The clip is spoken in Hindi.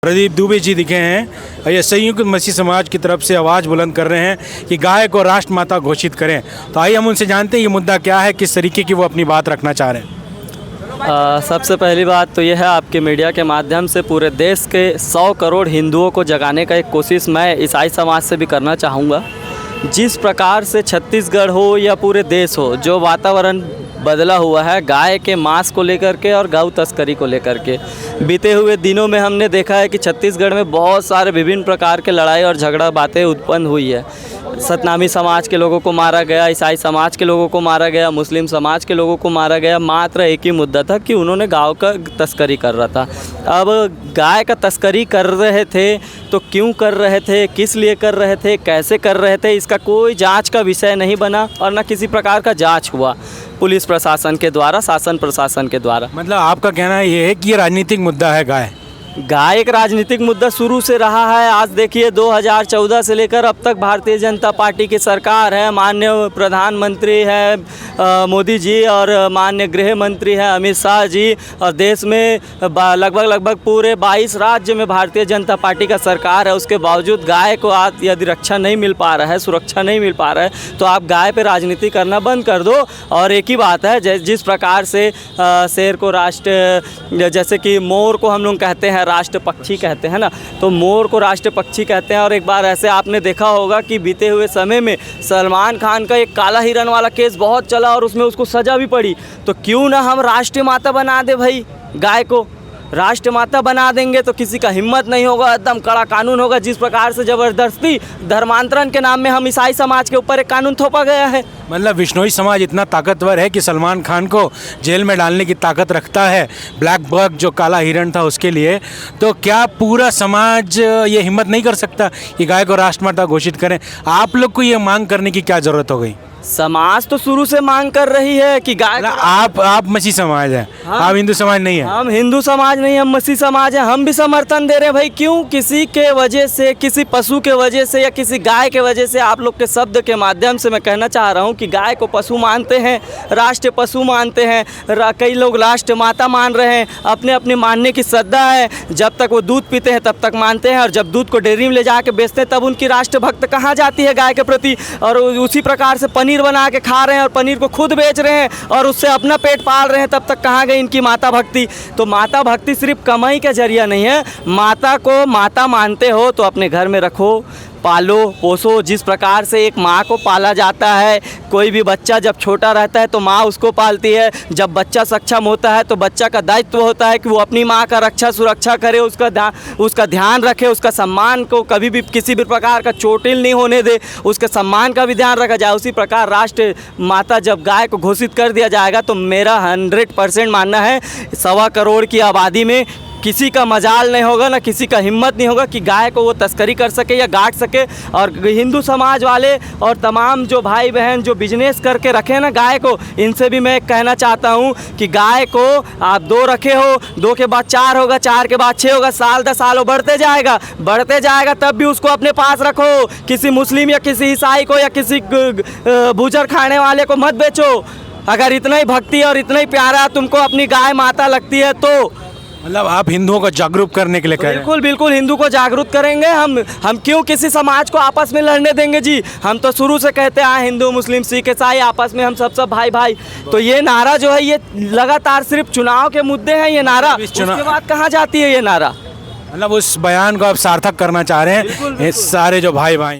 प्रदीप दुबे जी दिखे हैं। ये संयुक्त मसीह समाज की तरफ से आवाज़ बुलंद कर रहे हैं कि गाय को राष्ट्रमाता घोषित करें। तो आइए हम उनसे जानते हैं ये मुद्दा क्या है, किस तरीके की वो अपनी बात रखना चाह रहे हैं। सबसे पहली बात तो यह है, आपके मीडिया के माध्यम से पूरे देश के 100 करोड़ हिंदुओं को जगाने का एक कोशिश मैं ईसाई समाज से भी करना चाहूँगा। जिस प्रकार से छत्तीसगढ़ हो या पूरे देश हो, जो वातावरण बदला हुआ है गाय के मांस को लेकर के और गौ तस्करी को लेकर के, बीते हुए दिनों में हमने देखा है कि छत्तीसगढ़ में बहुत सारे विभिन्न प्रकार के लड़ाई और झगड़ा बातें उत्पन्न हुई है। सतनामी समाज के लोगों को मारा गया, ईसाई समाज के लोगों को मारा गया, मुस्लिम समाज के लोगों को मारा गया। मात्र एक ही मुद्दा था कि उन्होंने गाय का तस्करी कर रहा था। अब गाय का तस्करी कर रहे थे तो क्यों कर रहे थे, किस लिए कर रहे थे, कैसे कर रहे थे, इसका कोई जांच का विषय नहीं बना और न किसी प्रकार का जांच हुआ पुलिस प्रशासन के द्वारा, शासन प्रशासन के द्वारा। मतलब आपका कहना ये है कि ये राजनीतिक मुद्दा है। गाय एक राजनीतिक मुद्दा शुरू से रहा है। आज देखिए 2014 से लेकर अब तक भारतीय जनता पार्टी की सरकार है, माननीय प्रधानमंत्री है मोदी जी और माननीय गृह मंत्री है अमित शाह जी, और देश में लगभग पूरे 22 राज्य में भारतीय जनता पार्टी का सरकार है। उसके बावजूद गाय को आज यदि रक्षा नहीं मिल पा रहा है, सुरक्षा नहीं मिल पा रहा है, तो आप गाय पे राजनीति करना बंद कर दो। और एक ही बात है, जिस प्रकार से शेर को राष्ट्र, जैसे कि मोर को हम लोग कहते हैं राष्ट्र पक्षी कहते हैं ना, तो मोर को राष्ट्र पक्षी कहते हैं। और एक बार ऐसे आपने देखा होगा कि बीते हुए समय में सलमान खान का एक काला हिरन वाला केस बहुत चला और उसमें उसको सज़ा भी पड़ी। तो क्यों ना हम राष्ट्रीय माता बना दे भाई, गाय को राष्ट्र माता बना देंगे तो किसी का हिम्मत नहीं होगा, एकदम कड़ा कानून होगा। जिस प्रकार से ज़बरदस्ती धर्मांतरण के नाम में हम ईसाई समाज के ऊपर एक कानून थोपा गया है। मतलब विश्नोई समाज इतना ताकतवर है कि सलमान खान को जेल में डालने की ताकत रखता है, ब्लैक बक जो काला हिरण था उसके लिए। तो क्या पूरा समाज ये हिम्मत नहीं कर सकता कि गाय को राष्ट्रमाता घोषित करें? आप लोग को ये मांग करने की क्या ज़रूरत हो गई? समाज तो शुरू से मांग कर रही है कि गाय, आप मसीह समाज है, आप हिंदू समाज नहीं है। हम हिंदू समाज नहीं, हम मसीह समाज है, हम भी समर्थन दे रहे हैं भाई। क्यों किसी के वजह से, किसी पशु के वजह से या किसी गाय के वजह से, आप लोग के शब्द के माध्यम से मैं कहना चाह रहा हूं कि गाय को पशु मानते हैं, राष्ट्र पशु मानते हैं, कई लोग राष्ट्र माता मान रहे हैं, अपने अपने मानने की श्रद्धा है। जब तक वो दूध पीते हैं तब तक मानते हैं, और जब दूध को डेयरी में ले जाके बेचते हैं तब उनकी राष्ट्रभक्त कहाँ जाती है गाय के प्रति। और उसी प्रकार से पनीर बना के खा रहे हैं और पनीर को खुद बेच रहे हैं और उससे अपना पेट पाल रहे हैं, तब तक कहाँ गई इनकी माता भक्ति। तो माता भक्ति सिर्फ कमाई का जरिया नहीं है। माता को माता मानते हो तो अपने घर में रखो, पालो पोसो। जिस प्रकार से एक माँ को पाला जाता है, कोई भी बच्चा जब छोटा रहता है तो माँ उसको पालती है। जब बच्चा सक्षम होता है तो बच्चा का दायित्व होता है कि वो अपनी माँ का रक्षा सुरक्षा करे, उसका ध्यान रखे, उसका सम्मान को कभी भी किसी भी प्रकार का चोटिल नहीं होने दे, उसके सम्मान का भी ध्यान रखा जाए। उसी प्रकार राष्ट्र माता जब गाय को घोषित कर दिया जाएगा तो मेरा 100% मानना है 1.25 करोड़ की आबादी में किसी का मजाल नहीं होगा, ना किसी का हिम्मत नहीं होगा कि गाय को वो तस्करी कर सके या गाट सके। और हिंदू समाज वाले और तमाम जो भाई बहन जो बिजनेस करके रखे ना गाय को, इनसे भी मैं कहना चाहता हूँ कि गाय को आप 2 रखे हो, 2 के बाद 4 होगा, 4 के बाद 6 होगा, साल 10 साल बढ़ते जाएगा, तब भी उसको अपने पास रखो। किसी मुस्लिम या किसी ईसाई को या किसी बूचर खाने वाले को मत बेचो। अगर इतना ही भक्ति और इतना ही प्यारा तुमको अपनी गाय माता लगती है तो मतलब आप हिंदुओं को जागरूक करने के लिए कह रहे हैं? बिल्कुल हिंदू को जागरूक करेंगे। हम क्यों किसी समाज को आपस में लड़ने देंगे जी। हम तो शुरू से कहते हैं हिंदू मुस्लिम सिख ईसाई आपस में हम सब भाई। तो ये नारा जो है ये लगातार सिर्फ चुनाव के मुद्दे हैं, ये नारा उसके बाद कहाँ जाती है ये नारा। मतलब उस बयान को आप सार्थक करना चाह रहे हैं, सारे जो भाई